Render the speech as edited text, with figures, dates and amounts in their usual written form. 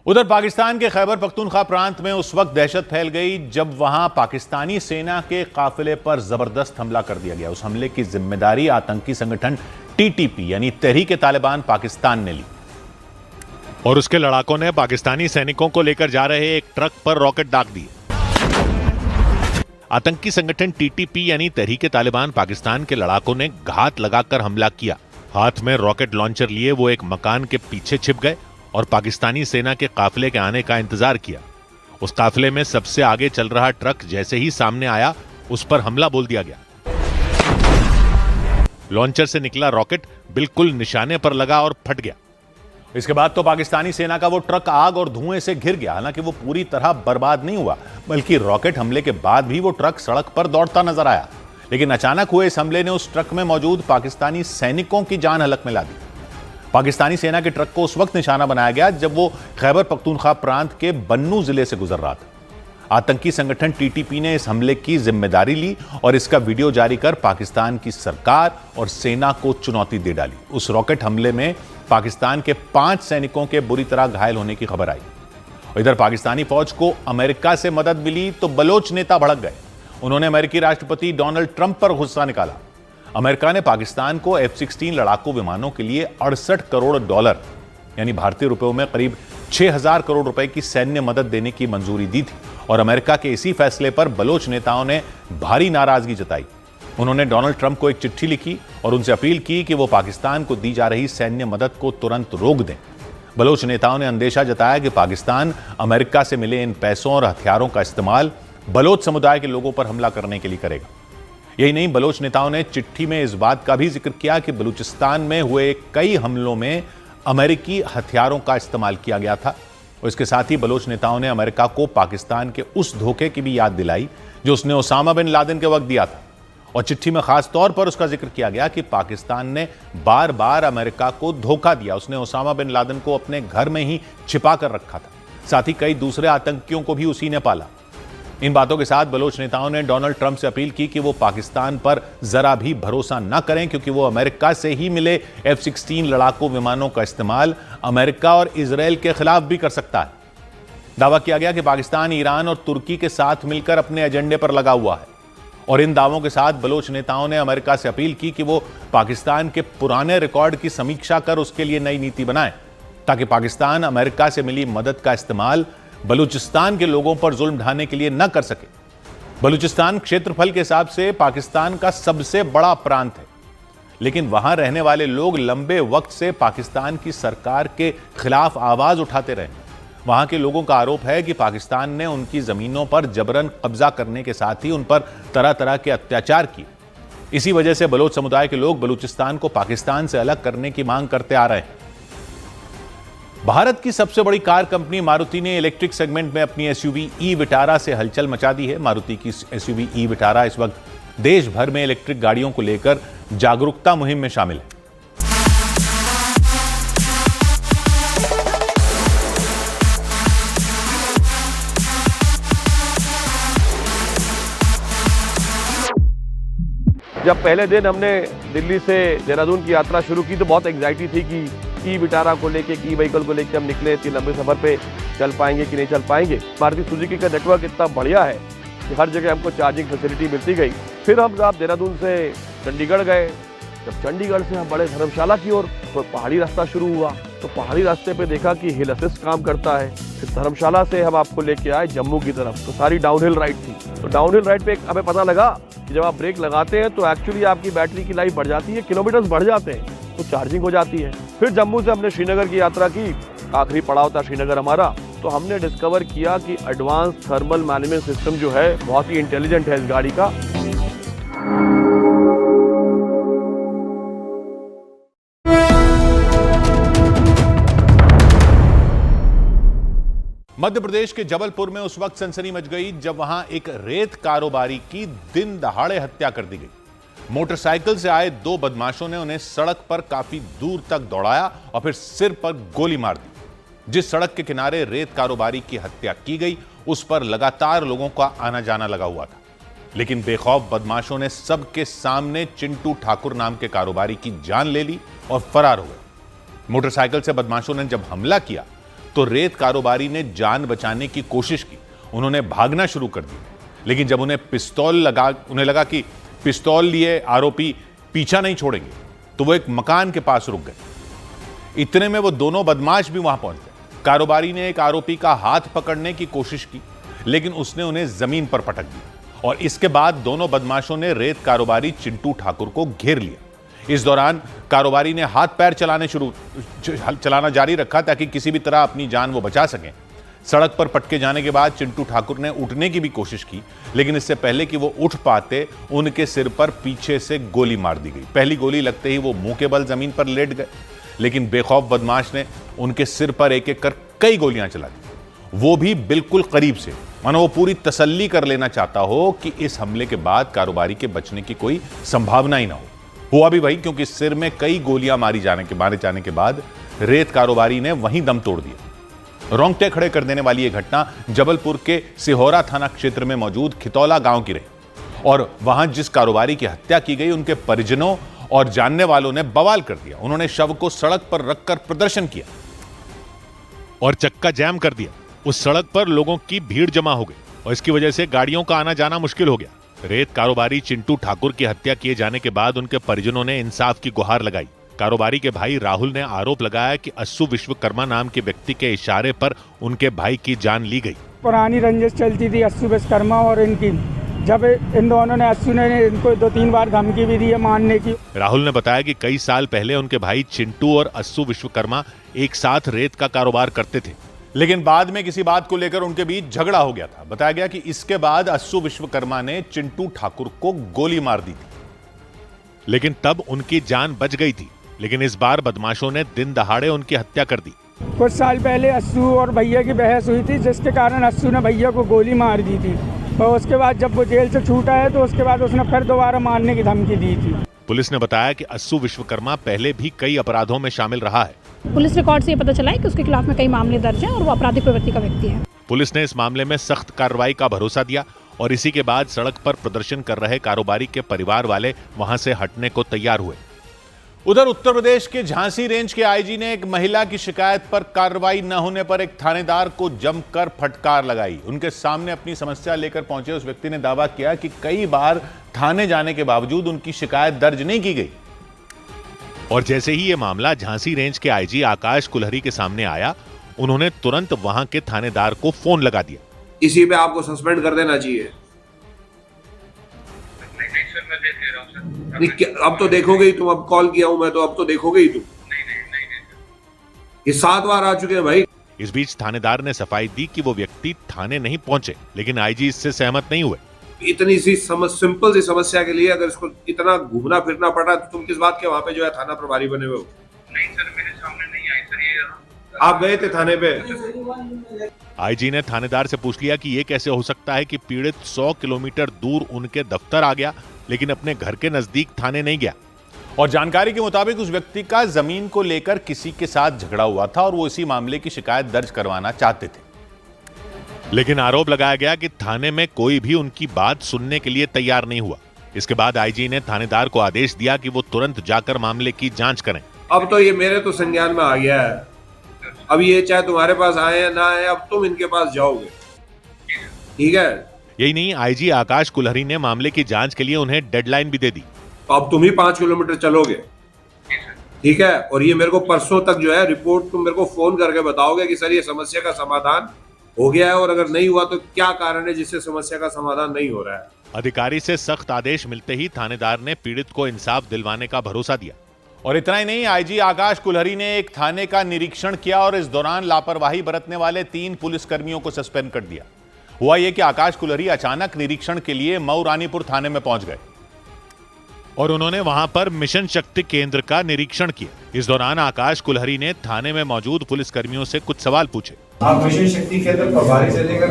उधर पाकिस्तान के खैबर पख्तूनख्वा प्रांत में उस वक्त दहशत फैल गई जब वहां पाकिस्तानी सेना के काफिले पर जबरदस्त हमला कर दिया गया। उस हमले की जिम्मेदारी आतंकी संगठन टीटीपी यानी तहरीक तालिबान पाकिस्तान ने ली और उसके लड़ाकों ने पाकिस्तानी सैनिकों को लेकर जा रहे एक ट्रक पर रॉकेट दाग दिए। आतंकी संगठन टीटीपी यानी तहरीक तालिबान पाकिस्तान के लड़ाकों ने घात लगाकर हमला किया। हाथ में रॉकेट लॉन्चर लिए वो एक मकान के पीछे छिप गए और पाकिस्तानी सेना के काफिले के आने का इंतजार किया। उस काफिले में सबसे आगे चल रहा ट्रक जैसे ही सामने आया, उस पर हमला बोल दिया गया। लॉन्चर से निकला रॉकेट बिल्कुल निशाने पर लगा और फट गया। इसके बाद तो पाकिस्तानी सेना का वो ट्रक आग और धुएं से घिर गया। हालांकि वो पूरी तरह बर्बाद नहीं हुआ, बल्कि रॉकेट हमले के बाद भी वो ट्रक सड़क पर दौड़ता नजर आया। लेकिन अचानक हुए इस हमले ने उस ट्रक में मौजूद पाकिस्तानी सैनिकों की जान हलक में ला दी। पाकिस्तानी सेना के ट्रक को उस वक्त निशाना बनाया गया जब वो खैबर पख्तूनख्वा प्रांत के बन्नू जिले से गुजर रहा था। आतंकी संगठन टीटीपी ने इस हमले की जिम्मेदारी ली और इसका वीडियो जारी कर पाकिस्तान की सरकार और सेना को चुनौती दे डाली। उस रॉकेट हमले में पाकिस्तान के 5 सैनिकों के बुरी तरह घायल होने की खबर आई। इधर पाकिस्तानी फौज को अमेरिका से मदद मिली तो बलोच नेता भड़क गए। उन्होंने अमेरिकी राष्ट्रपति डोनाल्ड ट्रंप पर गुस्सा निकाला। अमेरिका ने पाकिस्तान को F-16 लड़ाकू विमानों के लिए 68 करोड़ डॉलर यानी भारतीय रुपयों में करीब 6000 करोड़ रुपए की सैन्य मदद देने की मंजूरी दी थी और अमेरिका के इसी फैसले पर बलोच नेताओं ने भारी नाराजगी जताई। उन्होंने डोनाल्ड ट्रंप को एक चिट्ठी लिखी और उनसे अपील की कि वो पाकिस्तान को दी जा रही सैन्य मदद को तुरंत रोक दें। बलोच नेताओं ने अंदेशा जताया कि पाकिस्तान अमेरिका से मिले इन पैसों और हथियारों का इस्तेमाल बलोच समुदाय के लोगों पर हमला करने के लिए करेगा। यही नहीं, बलोच नेताओं ने चिट्ठी में इस बात का भी जिक्र किया कि बलूचिस्तान में हुए कई हमलों में अमेरिकी हथियारों का इस्तेमाल किया गया था। और इसके साथ ही बलोच नेताओं ने अमेरिका को पाकिस्तान के उस धोखे की भी याद दिलाई जो उसने ओसामा बिन लादेन के वक्त दिया था। और चिट्ठी में खास तौर पर उसका जिक्र किया गया कि पाकिस्तान ने बार बार अमेरिका को धोखा दिया। उसने ओसामा बिन लादेन को अपने घर में ही छिपा कर रखा था। साथ ही कई दूसरे आतंकियों को भी उसी ने पाला। इन बातों के साथ बलोच नेताओं ने डोनाल्ड ट्रंप से अपील की कि वो पाकिस्तान पर जरा भी भरोसा न करें, क्योंकि वो अमेरिका से ही मिले F-16 लड़ाकू विमानों का इस्तेमाल अमेरिका और इजराइल के खिलाफ भी कर सकता है। दावा किया गया कि पाकिस्तान ईरान और तुर्की के साथ मिलकर अपने एजेंडे पर लगा हुआ है। और इन दावों के साथ बलोच नेताओं ने अमेरिका से अपील की कि वो पाकिस्तान के पुराने रिकॉर्ड की समीक्षा कर उसके लिए नई नीति बनाए, ताकि पाकिस्तान अमेरिका से मिली मदद का इस्तेमाल बलूचिस्तान के लोगों पर जुल्म ढाने के लिए न कर सके। बलूचिस्तान क्षेत्रफल के हिसाब से पाकिस्तान का सबसे बड़ा प्रांत है, लेकिन वहां रहने वाले लोग लंबे वक्त से पाकिस्तान की सरकार के खिलाफ आवाज उठाते रहे। वहां के लोगों का आरोप है कि पाकिस्तान ने उनकी जमीनों पर जबरन कब्जा करने के साथ ही उन पर तरह तरह के अत्याचार किए। इसी वजह से बलोच समुदाय के लोग बलूचिस्तान को पाकिस्तान से अलग करने की मांग करते आ रहे हैं। भारत की सबसे बड़ी कार कंपनी मारुति ने इलेक्ट्रिक सेगमेंट में अपनी एसयूवी ई विटारा से हलचल मचा दी है। मारुति की एसयूवी ई विटारा इस वक्त देश भर में इलेक्ट्रिक गाड़ियों को लेकर जागरूकता मुहिम में शामिल है। जब पहले दिन हमने दिल्ली से देहरादून की यात्रा शुरू की तो बहुत एंग्जाइटी थी कि ई विटारा को लेके, ई व्हीकल को लेके हम निकले, इतनी लंबे सफर पे चल पाएंगे कि नहीं चल पाएंगे। मारुति सुजुकी का नेटवर्क इतना बढ़िया है कि हर जगह हमको चार्जिंग फैसिलिटी मिलती गई। फिर हम साहब देहरादून से चंडीगढ़ गए। जब चंडीगढ़ से हम बड़े धर्मशाला की ओर तो पहाड़ी रास्ता शुरू हुआ, तो पहाड़ी रास्ते पे देखा कि हिल असिस्ट काम करता है। फिर धर्मशाला से हम आपको लेके आए जम्मू की तरफ, तो सारी डाउनहिल राइड थी। तो डाउनहिल राइड पे हमें पता लगा कि जब आप ब्रेक लगाते हैं तो एक्चुअली आपकी बैटरी की लाइफ बढ़ जाती है, किलोमीटर्स बढ़ जाते हैं, तो चार्जिंग हो जाती है। फिर जम्मू से हमने श्रीनगर की यात्रा की, आखिरी पड़ाव था श्रीनगर हमारा। तो हमने डिस्कवर किया कि एडवांस थर्मल मैनेजमेंट सिस्टम जो है बहुत ही इंटेलिजेंट है इस गाड़ी का। मध्य प्रदेश के जबलपुर में उस वक्त सनसनी मच गई जब वहां एक रेत कारोबारी की दिन दहाड़े हत्या कर दी गई। मोटरसाइकिल से आए 2 बदमाशों ने उन्हें सड़क पर काफी दूर तक दौड़ाया और फिर सिर पर गोली मार दी। जिस सड़क के किनारे रेत कारोबारी की हत्या की गई उस पर लगातार लोगों का आना जाना लगा हुआ था, लेकिन बेखौफ बदमाशों ने सबके सामने चिंटू ठाकुर नाम के कारोबारी की जान ले ली और फरार हो गए। मोटरसाइकिल से बदमाशों ने जब हमला किया तो रेत कारोबारी ने जान बचाने की कोशिश की। उन्होंने भागना शुरू कर दिया, लेकिन जब उन्हें लगा कि पिस्तौल लिए आरोपी पीछा नहीं छोड़ेंगे, तो वो एक मकान के पास रुक गए। इतने में वो दोनों बदमाश भी वहां पहुंच गए। कारोबारी ने एक आरोपी का हाथ पकड़ने की कोशिश की, लेकिन उसने उन्हें जमीन पर पटक दिया और इसके बाद दोनों बदमाशों ने रेत कारोबारी चिंटू ठाकुर को घेर लिया। इस दौरान कारोबारी ने हाथ पैर चलाना जारी रखा ताकि किसी भी तरह अपनी जान वो बचा सकें। सड़क पर पटके जाने के बाद चिंटू ठाकुर ने उठने की भी कोशिश की, लेकिन इससे पहले कि वो उठ पाते, उनके सिर पर पीछे से गोली मार दी गई। पहली गोली लगते ही वो मुंह के बल जमीन पर लेट गए, लेकिन बेखौफ बदमाश ने उनके सिर पर एक एक कर कई गोलियां चला दी, वो भी बिल्कुल करीब से, मानो वो पूरी तसल्ली कर लेना चाहता हो कि इस हमले के बाद कारोबारी के बचने की कोई संभावना ही ना हो। हुआ भी वही, क्योंकि सिर में कई गोलियां मारे जाने के बाद रेत कारोबारी ने वहीं दम तोड़ दिया। रोंगटे खड़े कर देने वाली यह घटना जबलपुर के सिहोरा थाना क्षेत्र में मौजूद खितौला गांव की रही और वहां जिस कारोबारी की हत्या की गई, उनके परिजनों और जानने वालों ने बवाल कर दिया। उन्होंने शव को सड़क पर रखकर प्रदर्शन किया और चक्का जाम कर दिया। उस सड़क पर लोगों की भीड़ जमा हो गई और इसकी वजह से गाड़ियों का आना जाना मुश्किल हो गया। रेत कारोबारी चिंटू ठाकुर की हत्या किए जाने के बाद उनके परिजनों ने इंसाफ की गुहार लगाई। कारोबारी के भाई राहुल ने आरोप लगाया कि अस्सू विश्वकर्मा नाम के व्यक्ति के इशारे पर उनके भाई की जान ली गई। पुरानी रंजिश चलती थी अस्सू विश्वकर्मा और इनकी, जब इन दोनों ने अस्सू ने इनको 2-3 बार धमकी भी दी है मारने की। राहुल ने बताया कि कई साल पहले उनके भाई चिंटू और अस्सू विश्वकर्मा एक साथ रेत का कारोबार करते थे, लेकिन बाद में किसी बात को लेकर उनके बीच झगड़ा हो गया था। बताया गया कि इसके बाद अस्सू विश्वकर्मा ने चिंटू ठाकुर को गोली मार दी थी, लेकिन तब उनकी जान बच गई थी। लेकिन इस बार बदमाशों ने दिन दहाड़े उनकी हत्या कर दी। कुछ साल पहले अस्सू और भैया की बहस हुई थी, जिसके कारण अस्सू ने भैया को गोली मार दी थी और उसके बाद जब वो जेल से छूटा है तो उसके बाद उसने फिर दोबारा मारने की धमकी दी थी। पुलिस ने बताया कि अस्सू विश्वकर्मा पहले भी कई अपराधों में शामिल रहा है। पुलिस रिकॉर्ड से ये पता चला है कि उसके खिलाफ में कई मामले दर्ज हैं और वो आपराधिक प्रवृत्ति का व्यक्ति है। पुलिस ने इस मामले में सख्त कार्रवाई का भरोसा दिया और इसी के बाद सड़क पर प्रदर्शन कर रहे कारोबारी के परिवार वाले वहां से हटने को तैयार हुए। उधर उत्तर प्रदेश के झांसी रेंज के आईजी ने एक महिला की शिकायत पर कार्रवाई न होने पर एक थानेदार को जमकर फटकार लगाई। उनके सामने अपनी समस्या लेकर पहुंचे उस व्यक्ति ने दावा किया कि कई बार थाने जाने के बावजूद उनकी शिकायत दर्ज नहीं की गई। और जैसे ही यह मामला झांसी रेंज के आईजी आकाश कुल्हरी के सामने आया, उन्होंने तुरंत वहां के थानेदार को फोन लगा दिया। इसी पे आपको सस्पेंड कर देना चाहिए। अब तो देखोगे ही तुम, अब कॉल किया हूं मैं तो अब तो देखोगे ही तुम। ये 7 बार आ चुके हैं भाई। इस बीच थानेदार ने सफाई दी कि वो व्यक्ति थाने नहीं पहुंचे, लेकिन आईजी इससे सहमत नहीं हुए। इतनी सी सिंपल सी समस्या के लिए अगर इसको इतना घूमना फिरना पड़ा तो तुम किस बात के वहां पे जो है थाना प्रभारी बने हुए हो? नहीं सर, मेरे सामने नहीं आई सर। ये आप गए थे थाने पे? आईजी ने थानेदार से पूछ लिया कि ये कैसे हो सकता है कि पीड़ित 100 किलोमीटर दूर उनके दफ्तर आ गया, लेकिन अपने घर के नजदीक थाने नहीं गया। और जानकारी के मुताबिक उस व्यक्ति का जमीन को लेकर किसी के साथ झगड़ा हुआ था और वो इसी मामले की शिकायत दर्ज करवाना चाहते थे, लेकिन आरोप लगाया गया कि थाने में कोई भी उनकी बात सुनने के लिए तैयार नहीं हुआ। इसके बाद आईजी ने थानेदार को आदेश दिया कि वो तुरंत जाकर मामले की जांच करें। अब तो ये मेरे तो संज्ञान में आ गया है। अब ये चाहे तुम्हारे पास आए या ना आए, अब तुम इनके पास जाओगे, ठीक है? यही नहीं, आईजी आकाश कुल्हरी ने मामले की जांच के लिए उन्हें डेडलाइन भी दे दी। तो अब तुम ही 5 किलोमीटर चलोगे, ठीक है? और ये मेरे को परसों तक जो है रिपोर्ट तुम मेरे को फोन करके बताओगे कि सर ये समस्या का समाधान हो गया है, और अगर नहीं हुआ तो क्या कारण है जिससे समस्या का समाधान नहीं हो रहा है। अधिकारी से सख्त आदेश मिलते ही थानेदार ने पीड़ित को इंसाफ दिलवाने का भरोसा दिया। और इतना ही नहीं, आईजी आकाश कुल्हरी ने एक थाने का निरीक्षण किया और इस दौरान लापरवाही बरतने वाले 3 पुलिसकर्मियों को सस्पेंड कर दिया। हुआ यह कि आकाश कुल्हरी अचानक निरीक्षण के लिए मऊ रानीपुर थाने में पहुंच गए और उन्होंने वहां पर मिशन शक्ति केंद्र का निरीक्षण किया। इस दौरान आकाश कुल्हरी ने थाने में मौजूद पुलिसकर्मियों से कुछ सवाल पूछे। आप मिशन शक्ति केंद्र प्रभारी से लेकर